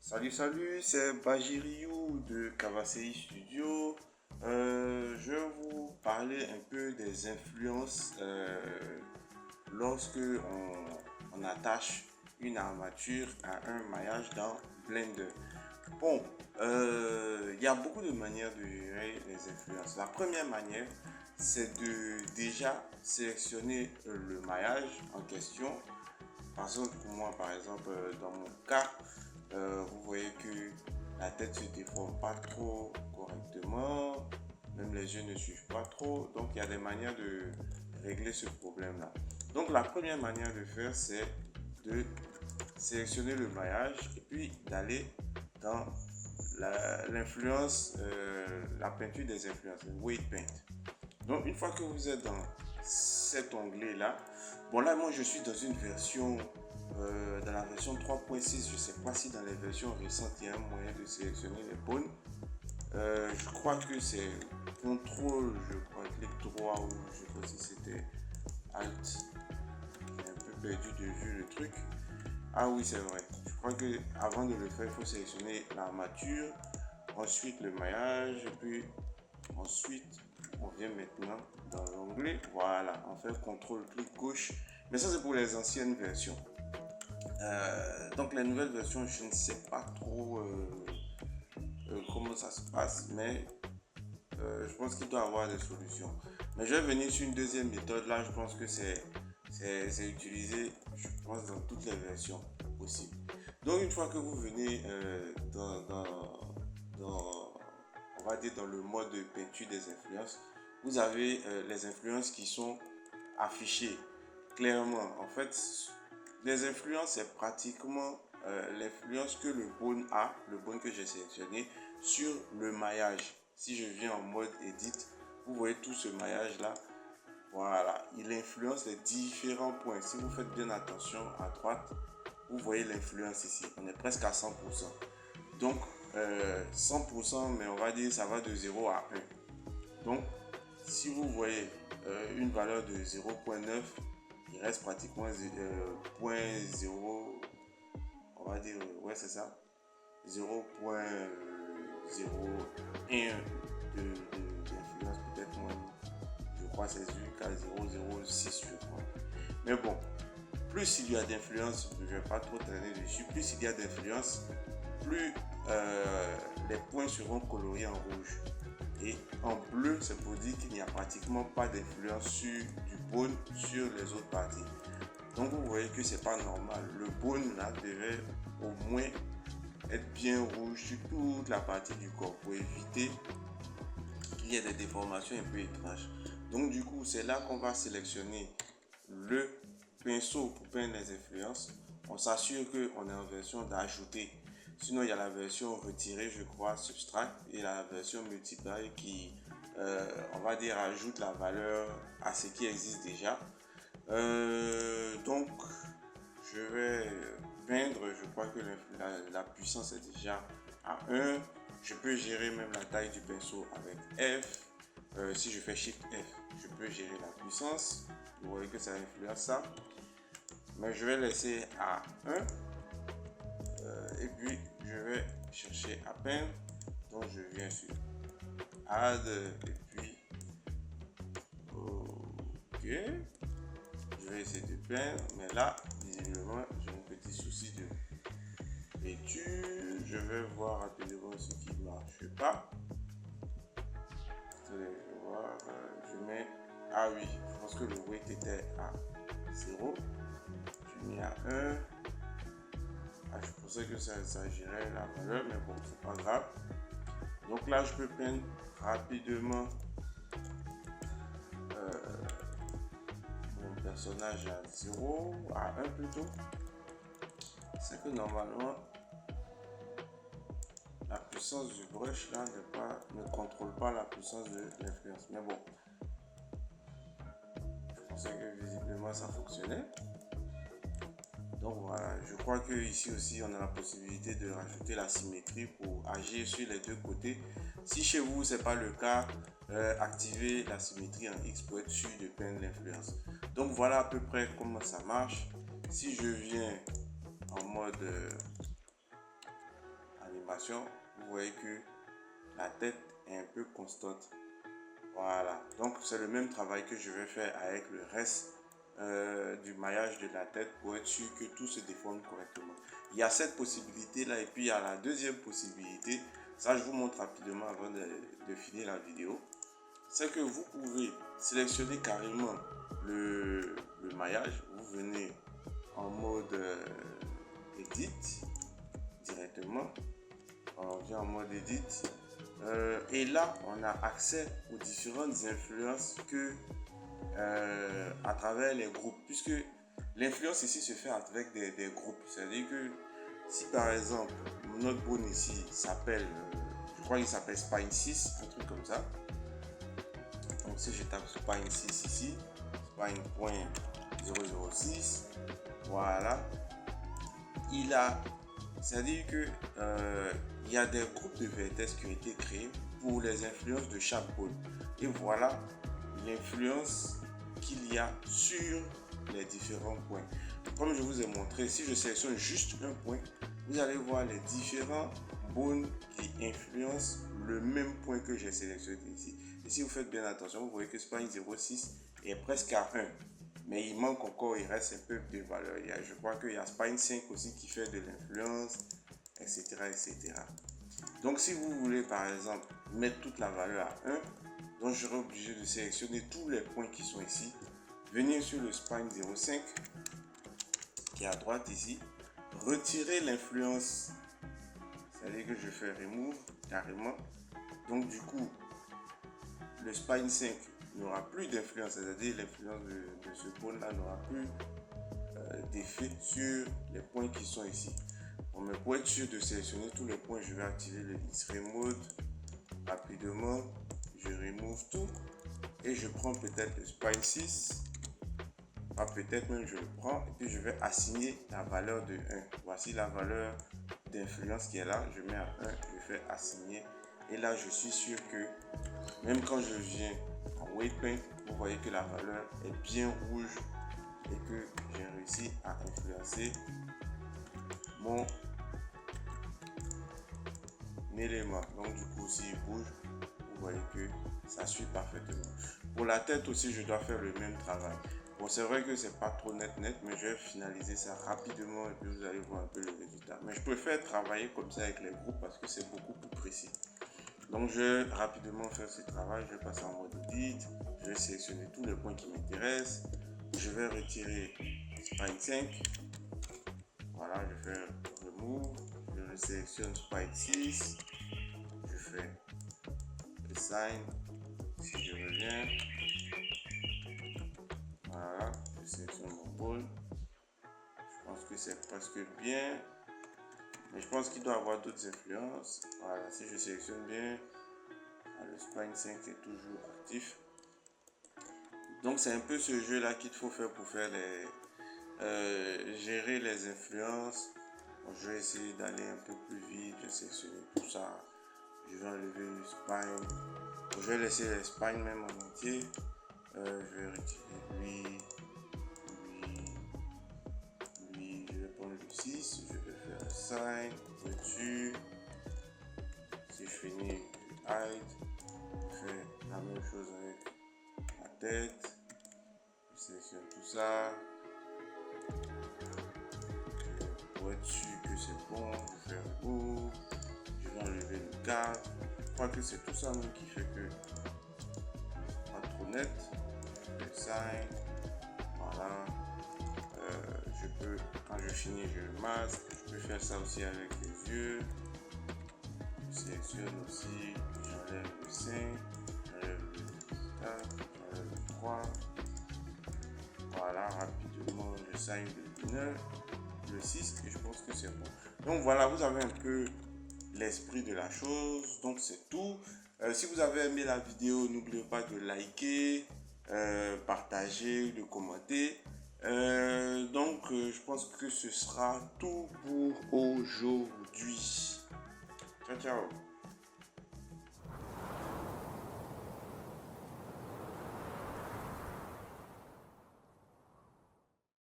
Salut, c'est Bajiriou de Kawasei Studio. Je vais vous parler un peu des influences lorsque on attache une armature à un maillage dans Blender. Bon, il y a beaucoup de manières de gérer les influences. La première manière, c'est de déjà sélectionner le maillage en question. Parce que pour moi, par exemple, dans mon cas, vous voyez que la tête se déforme pas trop correctement, même les yeux ne suivent pas trop. Donc, il y a des manières de régler ce problème-là. Donc, la première manière de faire, c'est de sélectionner le maillage et puis d'aller dans l'influence, la peinture des influences, le weight paint. Donc, une fois que vous êtes dans cet onglet-là, bon là, moi, je suis dans une version, dans la version 3.6. Je ne sais pas si dans les versions récentes, il y a un moyen de sélectionner les bonnes. Je crois que c'est contrôle, je crois, clic droit ou je sais pas si c'était alt. J'ai un peu perdu de vue le truc. Ah oui, c'est vrai. Je crois que avant de le faire, il faut sélectionner l'armature, ensuite le maillage, et puis ensuite on vient maintenant dans l'onglet. Voilà, on fait contrôle clic gauche. Mais ça, c'est pour les anciennes versions. Donc, les nouvelles versions, je ne sais pas trop comment ça se passe, mais je pense qu'il doit y avoir des solutions. Mais je vais venir sur une deuxième méthode. Là, je pense que c'est utilisé, je pense, dans toutes les versions possibles. Donc, une fois que vous venez on va dire, dans le mode de peinture des influences, vous avez les influences qui sont affichées clairement. En fait, les influences, c'est pratiquement l'influence que le bone a, le bone que j'ai sélectionné, sur le maillage. Si je viens en mode edit, vous voyez tout ce maillage là. Voilà, il influence les différents points. Si vous faites bien attention à droite, vous voyez l'influence ici. On est presque à 100%. Donc, 100%, mais on va dire ça va de 0 à 1. Donc, si vous voyez une valeur de 0.9, il reste pratiquement 0.0, on va dire, ouais, c'est ça, 0.01 d'influence, peut-être moins. Je crois que c'est jusqu'à 0.06, je crois. Mais bon, plus il y a d'influence, je ne vais pas trop traîner dessus, plus il y a d'influence, plus les points seront coloriés en rouge. Et en bleu, c'est pour dire qu'il n'y a pratiquement pas d'influence du bone sur les autres parties. Donc vous voyez que c'est pas normal. Le bone là devrait au moins être bien rouge sur toute la partie du corps pour éviter qu'il y ait des déformations un peu étranges. Donc du coup, c'est là qu'on va sélectionner le pinceau pour peindre les influences. On s'assure qu'on est en version d'ajouter. Sinon, il y a la version retirée, je crois, subtract, et la version multiply qui, on va dire, ajoute la valeur à ce qui existe déjà. Donc, je vais peindre, je crois que la puissance est déjà à 1. Je peux gérer même la taille du pinceau avec F. Si je fais Shift F, je peux gérer la puissance. Vous voyez que ça influence ça. Mais je vais laisser à 1. Et puis, je vais chercher à peindre. Donc, je viens sur Add. Et puis, OK. Je vais essayer de peindre. Mais là, visiblement, j'ai un petit souci de peinture. Je vais voir rapidement ce qui ne marche pas. Je vais voir. Je mets. Ah oui, je pense que le weight était à 0. Je mets à 1. Ah, je pensais que ça gérait la valeur, mais bon, c'est pas grave. Donc là, je peux peindre rapidement mon personnage à 0, à 1 plutôt. C'est que normalement, la puissance du brush là ne contrôle pas la puissance de l'influence. Mais bon, je pensais que visiblement ça fonctionnait. Donc voilà, je crois que ici aussi on a la possibilité de rajouter la symétrie pour agir sur les deux côtés. Si chez vous c'est pas le cas, activez la symétrie en X pour être sûr de peindre l'influence. Donc voilà à peu près comment ça marche. Si je viens en mode information, vous voyez que la tête est un peu constante. Voilà, donc c'est le même travail que je vais faire avec le reste du maillage de la tête pour être sûr que tout se déforme correctement. Il y a cette possibilité là et puis il y a la deuxième possibilité. Ça, je vous montre rapidement avant de finir la vidéo. C'est que vous pouvez sélectionner carrément le maillage. Vous venez en mode edit directement. On vient en mode edit. Et là, on a accès aux différentes influences que à travers les groupes. Puisque l'influence ici se fait avec des groupes. C'est-à-dire que si par exemple notre bone ici s'appelle, je crois qu'il s'appelle Spine 6, un truc comme ça. Donc si je tape Spine 6 ici, Spine.006, voilà. C'est-à-dire que il y a des groupes de vertèbres qui ont été créés pour les influences de chaque pôle. Et voilà l'influence qu'il y a sur les différents points. Comme je vous ai montré, si je sélectionne juste un point, vous allez voir les différents bones qui influencent le même point que j'ai sélectionné ici. Et si vous faites bien attention, vous voyez que Spine 06 est presque à 1. Mais il manque encore, il reste un peu de valeur. Je crois qu'il y a Spine 5 aussi qui fait de l'influence, etc., etc. Donc si vous voulez par exemple mettre toute la valeur à 1, donc je serai obligé de sélectionner tous les points qui sont ici. Venir sur le Spine 05 qui est à droite ici. Retirer l'influence. C'est-à-dire que je fais remove carrément. Donc du coup, le Spine 5 n'aura plus d'influence, c'est-à-dire l'influence de ce pôle-là n'aura plus d'effet sur les points qui sont ici. Bon, mais pour être sûr de sélectionner tous les points, je vais activer le X-Remove rapidement. Je remove tout et je prends peut-être le Spine 6. Pas peut-être même je le prends et puis je vais assigner la valeur de 1. Voici la valeur d'influence qui est là. Je mets à 1, je fais assigner. Et là, je suis sûr que même quand je viens en weight paint, vous voyez que la valeur est bien rouge et que j'ai réussi à influencer mon élément. Donc du coup, s'il bouge, vous voyez que ça suit parfaitement. Pour la tête aussi, je dois faire le même travail. Bon, c'est vrai que c'est pas trop net, mais je vais finaliser ça rapidement et puis vous allez voir un peu le résultat. Mais je préfère travailler comme ça avec les groupes parce que c'est beaucoup plus précis. Donc je vais rapidement faire ce travail, je vais passer en mode edit, je vais sélectionner tous les points qui m'intéressent, je vais retirer Spine 5, voilà, je fais remove, je sélectionne Spine 6, je fais assign, si je reviens, voilà, je sélectionne mon pôle, je pense que c'est presque bien. Mais je pense qu'il doit avoir d'autres influences. Voilà, si je sélectionne bien, le Spine 5 est toujours actif. Donc c'est un peu ce jeu là qu'il faut faire pour faire gérer les influences. Bon, je vais essayer d'aller un peu plus vite. Je vais sélectionner tout ça. Je vais enlever le Spine. Bon, je vais laisser les Spine même en entier. Je vais retirer lui. Je vais prendre le 6. Je vais faire un sign dessus. Si je finis, je hide. Je fais la même chose avec la tête. Je sélectionne tout ça. Pour être sûr que c'est bon, je fais remove. Je vais enlever le cadre. Je crois que c'est tout ça même qui fait que pas trop net. Je fais sign. Voilà. Je peux, quand je finis, je le masque. Je peux faire ça aussi avec les yeux. Je sélectionne aussi. J'enlève le 5. J'enlève le 4. J'enlève le 3. Voilà, rapidement, je sign le 9. Le 6 et je pense que c'est bon. Donc voilà, vous avez un peu l'esprit de la chose. Donc c'est tout. Si vous avez aimé la vidéo, n'oubliez pas de liker, partager, de commenter. Je pense que ce sera tout pour aujourd'hui. Ciao, ciao.